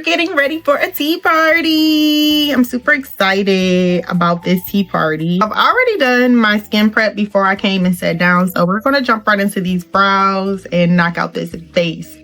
getting ready for a tea party. I'm super excited about this tea party. I've already done my skin prep before I came and sat down, so we're gonna jump right into these brows and knock out this face.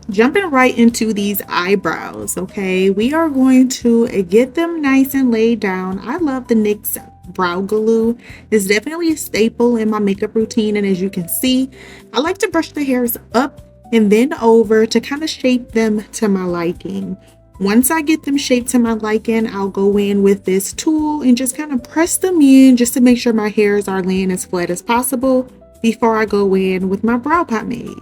Jumping right into these eyebrows, okay? We are going to get them nice and laid down. I love the NYX brow glue. It's definitely a staple in my makeup routine, and as you can see, I like to brush the hairs up and then over to kind of shape them to my liking. Once I get them shaped to my liking, I'll go in with this tool and just kind of press them in just to make sure my hairs are laying as flat as possible before I go in with my brow pomade.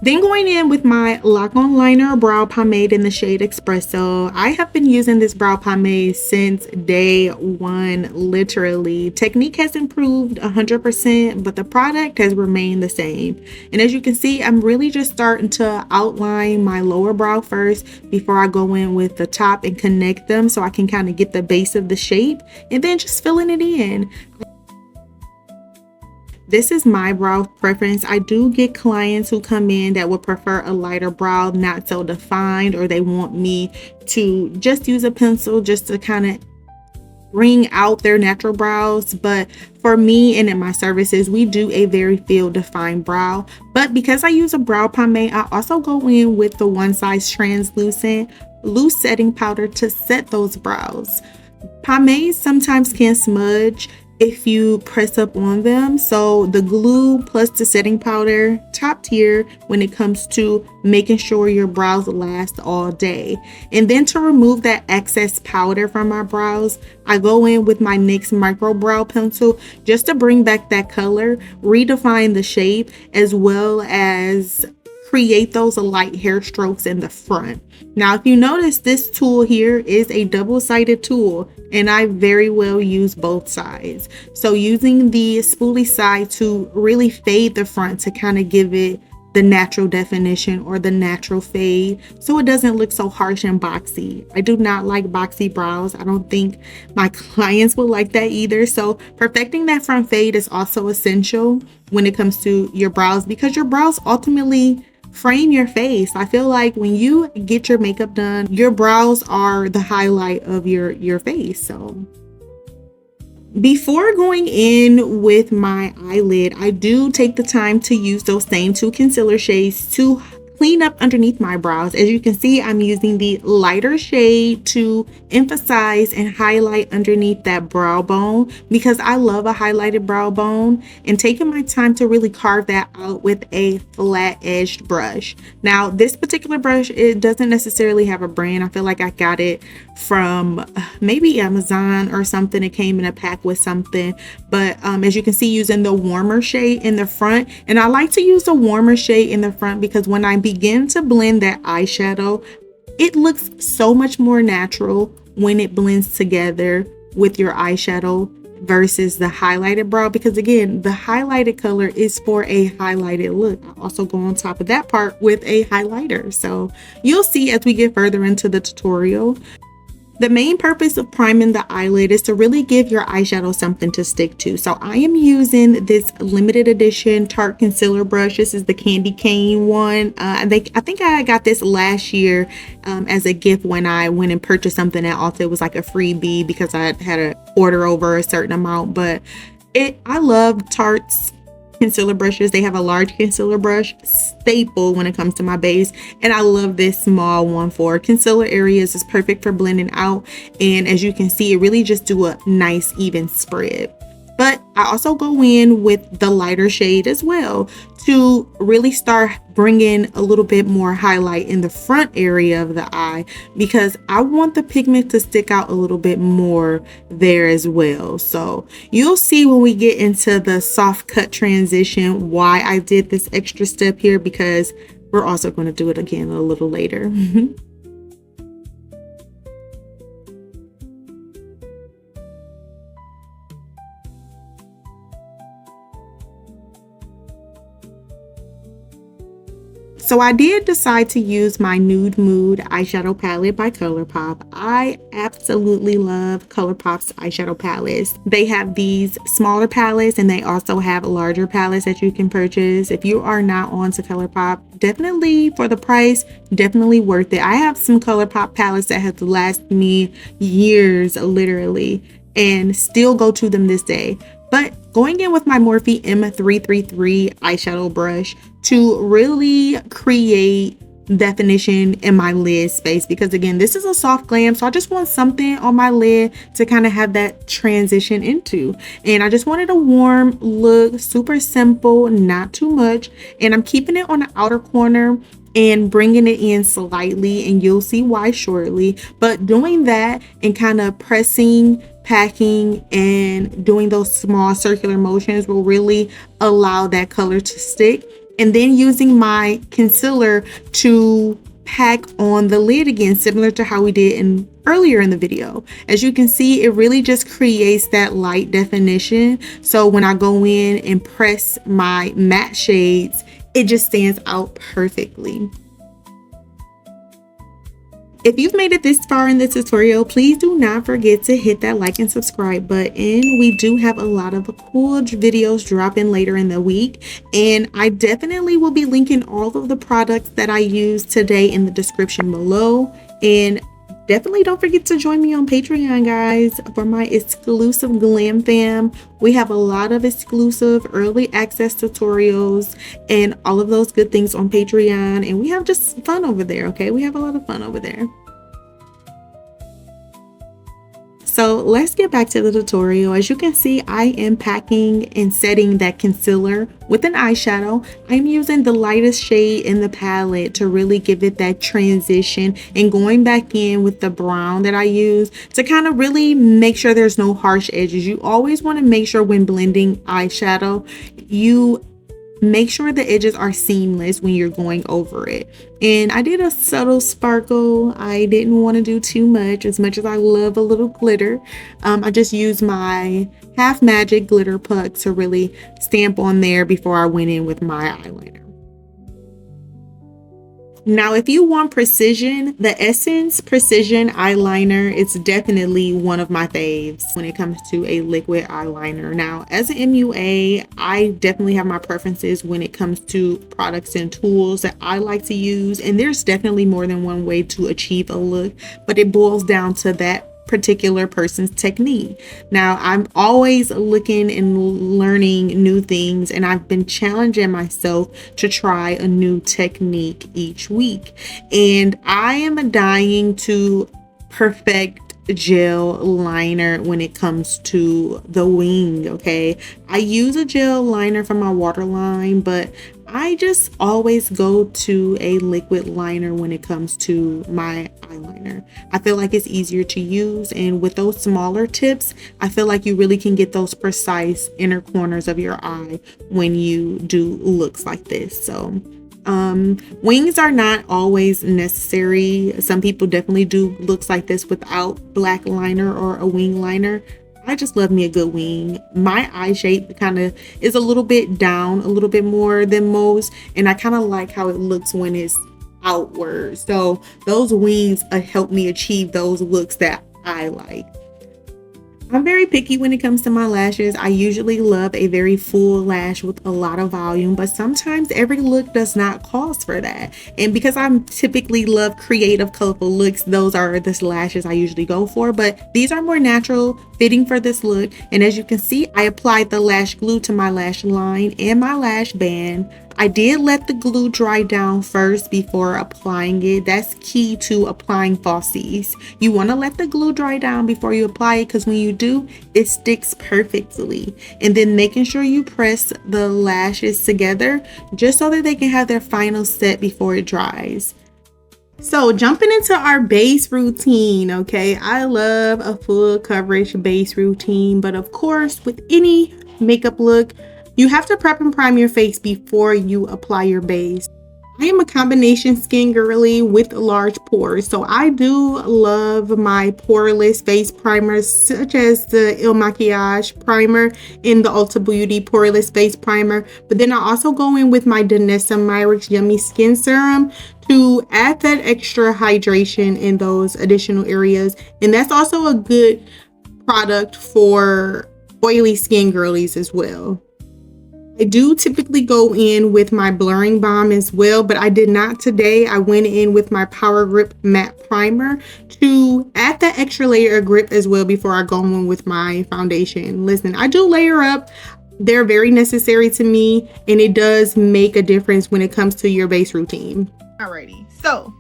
Then going in with my Lock-On Liner brow pomade in the shade Espresso. I have been using this brow pomade since day one, literally. Technique has improved 100%, but the product has remained the same. And as you can see, I'm really just starting to outline my lower brow first before I go in with the top and connect them so I can kind of get the base of the shape, and then just filling it in. This is my brow preference. I do get clients who come in that would prefer a lighter brow, not so defined, or they want me to just use a pencil just to kind of bring out their natural brows. But for me and in my services, we do a very field defined brow. But because I use a brow pomade, I also go in with the One Size Translucent loose setting powder to set those brows. Pomades sometimes can smudge if you press up on them, so the glue plus the setting powder, top tier when it comes to making sure your brows last all day. And then to remove that excess powder from my brows, I go in with my NYX micro brow pencil just to bring back that color, redefine the shape, as well as create those light hair strokes in the front. Now, if you notice, this tool here is a double-sided tool, and I very well use both sides. So using the spoolie side to really fade the front to kind of give it the natural definition or the natural fade, so it doesn't look so harsh and boxy. I do not like boxy brows. I don't think my clients will like that either. So perfecting that front fade is also essential when it comes to your brows, because your brows ultimately frame your face. I feel like when you get your makeup done, your brows are the highlight of your face. So before going in with my eyelid, I do take the time to use those same two concealer shades to clean up underneath my brows. As you can see, I'm using the lighter shade to emphasize and highlight underneath that brow bone, because I love a highlighted brow bone, and taking my time to really carve that out with a flat edged brush. Now, this particular brush, it doesn't necessarily have a brand. I feel like I got it from maybe Amazon or something. It came in a pack with something, but as you can see, using the warmer shade in the front. And I like to use the warmer shade in the front because when I begin to blend that eyeshadow, it looks so much more natural when it blends together with your eyeshadow versus the highlighted brow, because again, the highlighted color is for a highlighted look. I also go on top of that part with a highlighter, so you'll see as we get further into the tutorial. The main purpose of priming the eyelid is to really give your eyeshadow something to stick to. So I am using this limited edition Tarte concealer brush. This is the candy cane one. I think I got this last year as a gift when I went and purchased something at Ulta. It was like a freebie because I had to order over a certain amount. But I love Tarte's concealer brushes. They have a large concealer brush, staple when it comes to my base, and I love this small one for concealer areas. It's perfect for blending out, and as you can see, it really just do a nice even spread. But I also go in with the lighter shade as well to really start bringing a little bit more highlight in the front area of the eye, because I want the pigment to stick out a little bit more there as well. So you'll see when we get into the soft cut transition why I did this extra step here, because we're also going to do it again a little later. So I did decide to use my Nude Mood eyeshadow palette by ColourPop. I absolutely love ColourPop's eyeshadow palettes. They have these smaller palettes and they also have larger palettes that you can purchase. If you are not on to ColourPop, definitely for the price, definitely worth it. I have some ColourPop palettes that have lasted me years, literally, and still go to them this day. But going in with my Morphe M333 eyeshadow brush to really create definition in my lid space, because again, this is a soft glam, so I just want something on my lid to kind of have that transition into. And I just wanted a warm look, super simple, not too much, and I'm keeping it on the outer corner and bringing it in slightly, and you'll see why shortly. But doing that and kind of pressing, packing, and doing those small circular motions will really allow that color to stick. And then using my concealer to pack on the lid again, similar to how we did earlier in the video. As you can see, it really just creates that light definition. So when I go in and press my matte shades, it just stands out perfectly. If you've made it this far in the tutorial, please do not forget to hit that like and subscribe button. We do have a lot of cool videos dropping later in the week, and I definitely will be linking all of the products that I use today in the description below. And definitely don't forget to join me on Patreon, guys, for my exclusive glam fam. We have a lot of exclusive early access tutorials and all of those good things on Patreon, and we have just fun over there. Okay, we have a lot of fun over there. So let's get back to the tutorial. As you can see, I am packing and setting that concealer with an eyeshadow. I'm using the lightest shade in the palette to really give it that transition, and going back in with the brown that I use to kind of really make sure there's no harsh edges. You always want to make sure when blending eyeshadow, you make sure the edges are seamless when you're going over it. And I did a subtle sparkle. I didn't want to do too much as I love a little glitter. I just used my Half Magic glitter puck to really stamp on there before I went in with my eyeliner. Now, if you want precision, the Essence Precision Eyeliner is definitely one of my faves when it comes to a liquid eyeliner. Now, as an MUA, I definitely have my preferences when it comes to products and tools that I like to use. And there's definitely more than one way to achieve a look, but it boils down to that particular person's technique. Now, I'm always looking and learning new things, and I've been challenging myself to try a new technique each week. And I am dying to perfect gel liner when it comes to the wing. Okay, I use a gel liner for my waterline, but I just always go to a liquid liner when it comes to my eyeliner. I feel like it's easier to use, and with those smaller tips, I feel like you really can get those precise inner corners of your eye when you do looks like this. So wings are not always necessary. Some people definitely do looks like this without black liner or a wing liner. I just love me a good wing. My eye shape kind of is a little bit down, a little bit more than most, and I kind of like how it looks when it's outward. So those wings help me achieve those looks that I like. I'm very picky when it comes to my lashes. I usually love a very full lash with a lot of volume, but sometimes every look does not call for that. And because I'm typically love creative, colorful looks, those are the lashes I usually go for, but these are more natural fitting for this look. And as you can see, I applied the lash glue to my lash line and my lash band. I did let the glue dry down first before applying it. That's key to applying falsies. You want to let the glue dry down before you apply it, because when you do, it sticks perfectly. And then making sure you press the lashes together just so that they can have their final set before it dries. So jumping into our base routine, okay, I love a full coverage base routine, but of course with any makeup look, you have to prep and prime your face before you apply your base. I am a combination skin girly with large pores, so I do love my poreless face primers such as the Il Makiage primer and the Ulta Beauty poreless face primer. But then I also go in with my Danessa Myricks Yummy Skin Serum to add that extra hydration in those additional areas. And that's also a good product for oily skin girlies as well. I do typically go in with my blurring balm as well, but I did not today. I went in with my Power Grip Matte Primer to add that extra layer of grip as well before I go in with my foundation. Listen, I do layer up. They're very necessary to me, and it does make a difference when it comes to your base routine. Alrighty, so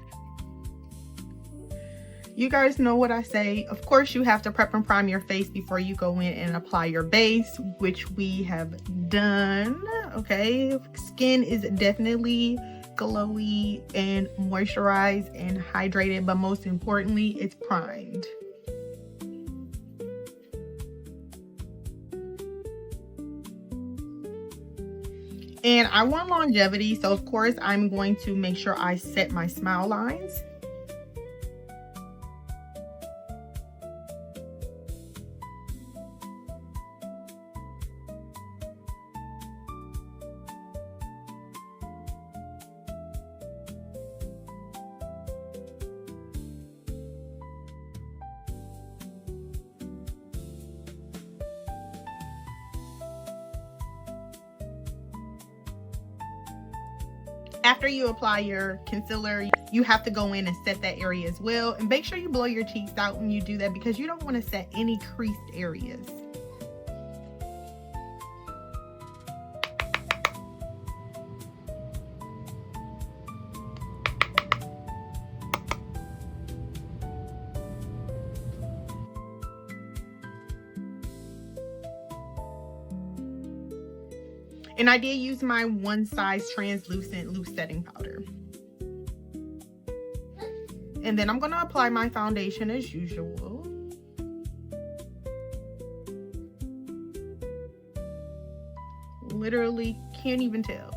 you guys know what I say. Of course, you have to prep and prime your face before you go in and apply your base, which we have done. Okay, skin is definitely glowy and moisturized and hydrated, but most importantly, it's primed. And I want longevity, so of course I'm going to make sure I set my smile lines. After you apply your concealer, you have to go in and set that area as well. And make sure you blow your cheeks out when you do that because you don't want to set any creased areas. And I did use my One Size translucent loose setting powder. And then I'm going to apply my foundation as usual. Literally can't even tell.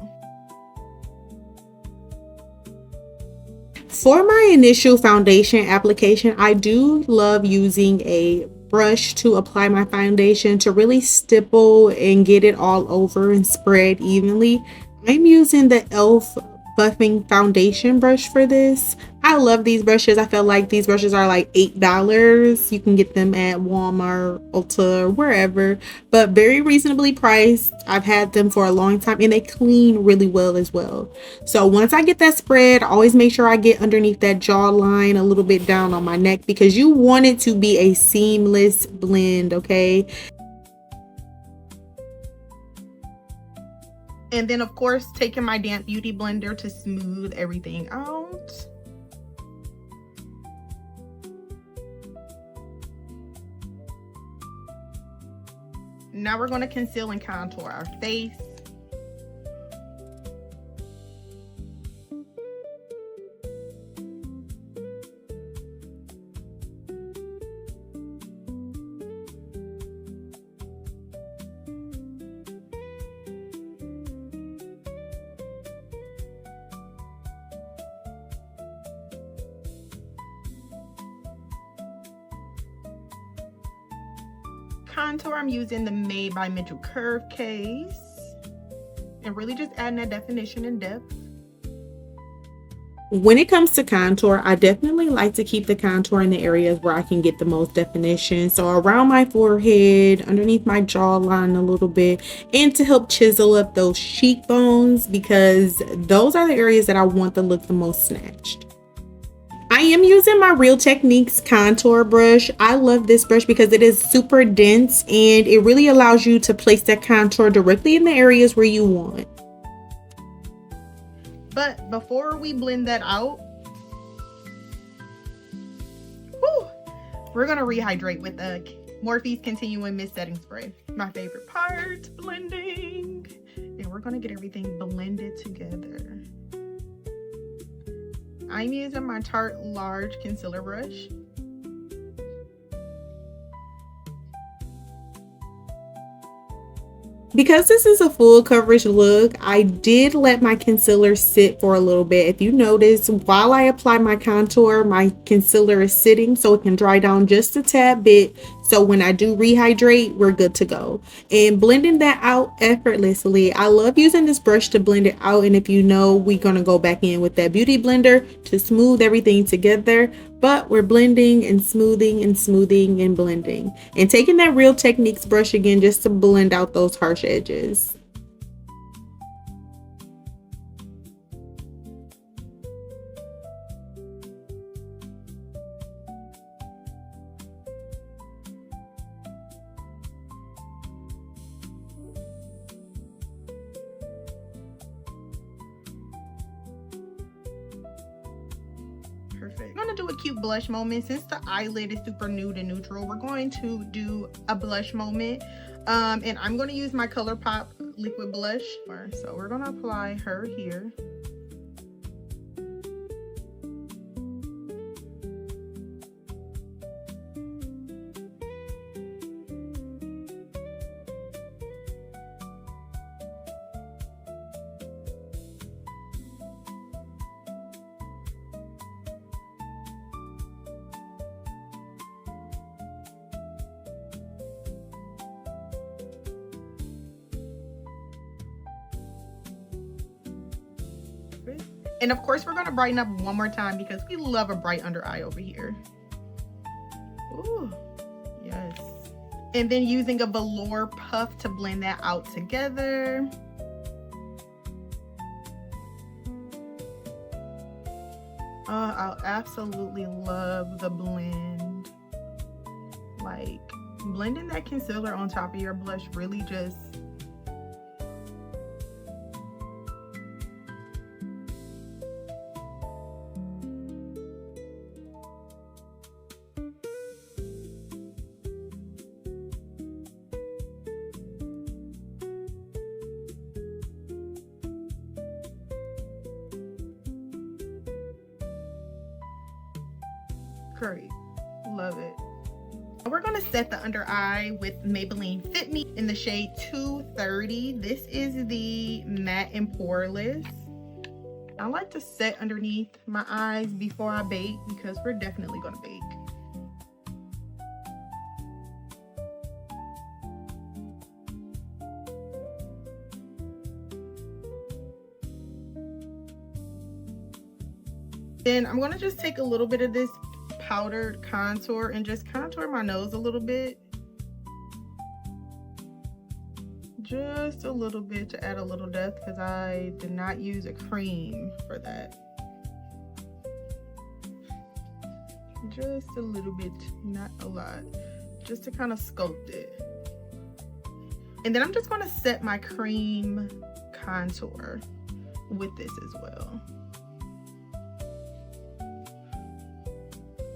For my initial foundation application, I do love using a brush to apply my foundation to really stipple and get it all over and spread evenly. I'm using the e.l.f. buffing foundation brush for this. I love these brushes. I feel like these brushes are like $8. You can get them at Walmart, Ulta, wherever, but very reasonably priced. I've had them for a long time and they clean really well as well. So once I get that spread, I always make sure I get underneath that jawline, a little bit down on my neck, because you want it to be a seamless blend, okay? And then of course, taking my damp beauty blender to smooth everything out. Now we're going to conceal and contour our face. Contour, I'm using the Made by Mitchell Curve case and really just adding that definition and depth. When it comes to contour, I definitely like to keep the contour in the areas where I can get the most definition. So around my forehead, underneath my jawline a little bit, and to help chisel up those cheekbones, because those are the areas that I want to look the most snatched. I am using my Real Techniques contour brush. I love this brush because it is super dense and it really allows you to place that contour directly in the areas where you want. But before we blend that out, we're going to rehydrate with the Morphe's Continuing Mist Setting Spray. My favorite part, blending. And we're going to get everything blended together. I'm using my Tarte large concealer brush. Because this is a full coverage look, I did let my concealer sit for a little bit. If you notice, while I apply my contour, my concealer is sitting so it can dry down just a tad bit. So when I do rehydrate, we're good to go. And blending that out effortlessly. I love using this brush to blend it out. And if you know, we're going to go back in with that beauty blender to smooth everything together. But we're blending and smoothing and smoothing and blending. And taking that Real Techniques brush again just to blend out those harsh edges. Perfect. I'm gonna do a cute blush moment. Since the eyelid is super nude and neutral, we're going to do a blush moment. And I'm gonna use my ColourPop liquid blush. So we're gonna apply her here. And of course, we're gonna brighten up one more time because we love a bright under eye over here. Ooh, yes. And then using a velour puff to blend that out together. Oh, I absolutely love the blend. Like, blending that concealer on top of your blush really just great. Love it. We're gonna set the under eye with Maybelline Fit Me in the shade 230. This is the matte and poreless. I like to set underneath my eyes before I bake because we're definitely gonna bake. Then I'm gonna just take a little bit of this powdered contour and just contour my nose a little bit. Just a little bit to add a little depth because I did not use a cream for that. Just a little bit, not a lot, just to kind of sculpt it. And then I'm just going to set my cream contour with this as well.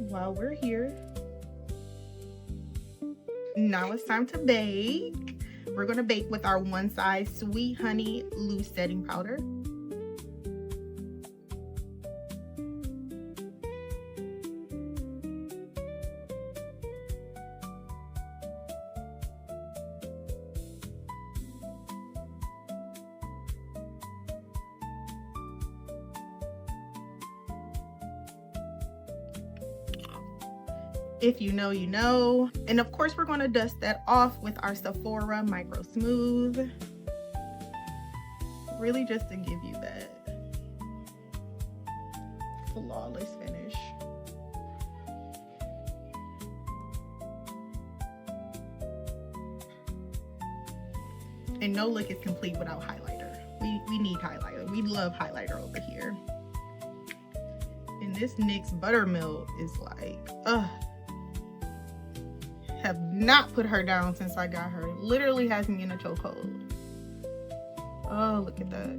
While we're here, now it's time to bake. We're gonna bake with our One Size Sweet Honey Loose Setting Powder. If you know, you know. And of course, we're going to dust that off with our Sephora Micro Smooth. Really just to give you that flawless finish. And no look is complete without highlighter. We need highlighter. We love highlighter over here. And this NYX Buttermilk is like, ugh. Have not put her down since I got her. Literally has me in a chokehold. Oh, look at that.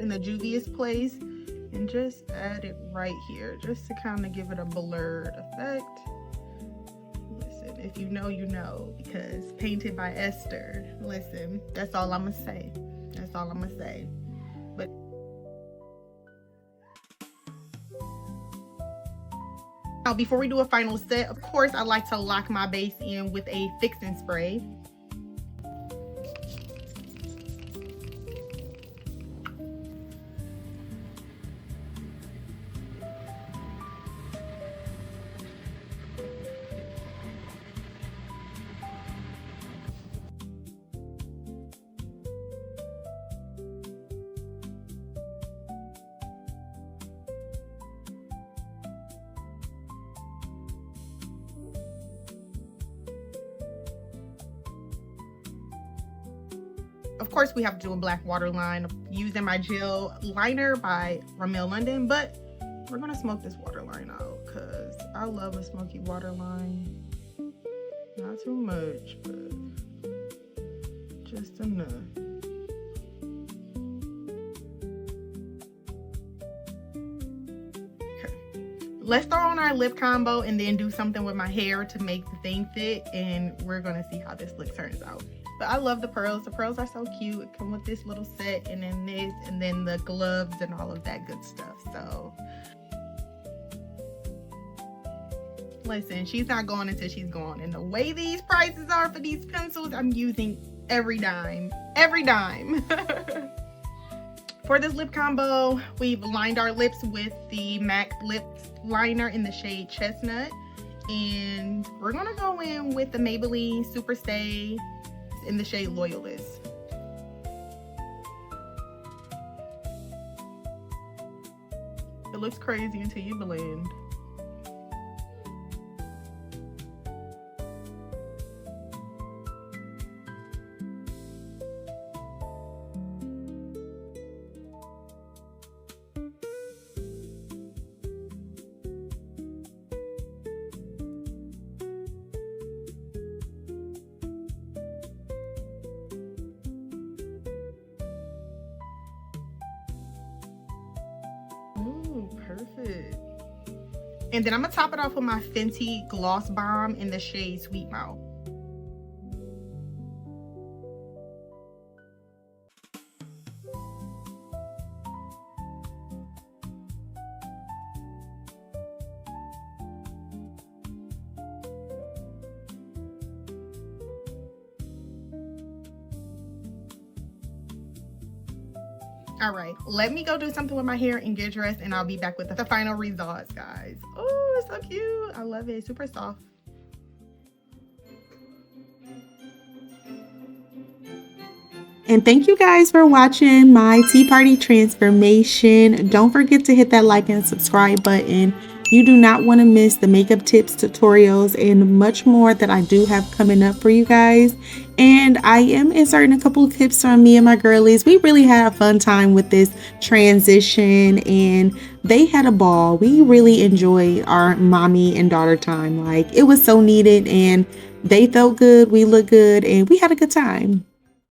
In the Juvia's Place, and just add it right here, just to kind of give it a blurred effect. If you know, you know, because Painted by Esther. Listen, that's all I'm gonna say. That's all I'm gonna say. But Now, before we do a final set, of course, I like to lock my base in with a fixing spray. Of course, we have to do a black waterline using my gel liner by Rimmel London, but we're gonna smoke this waterline out because I love a smoky waterline. Not too much, but just enough. Okay, let's throw on our lip combo and then do something with my hair to make the thing fit, and we're gonna see how this look turns out. But I love the pearls. The pearls are so cute. It come with this little set, and then this, and then the gloves and all of that good stuff. So listen, she's not going until she's gone. And the way these prices are for these pencils, I'm using every dime. Every dime. For this lip combo, we've lined our lips with the MAC lip liner in the shade Chestnut. And we're gonna go in with the Maybelline Super Stay in the shade Loyalist. It looks crazy until you blend. Perfect. And then I'm gonna top it off with my Fenty Gloss Bomb in the shade Sweet Mouth. All right, let me go do something with my hair and get dressed, and I'll be back with the final results, guys. Oh, it's so cute. I love it. Super soft. And thank you guys for watching my Tea Party transformation. Don't forget to hit that like and subscribe button. You do not want to miss the makeup tips, tutorials, and much more that I do have coming up for you guys. And I am inserting a couple of clips from me and my girlies. We really had a fun time with this transition, and they had a ball. We really enjoyed our mommy and daughter time. Like, it was so needed, and they felt good, we looked good, and we had a good time.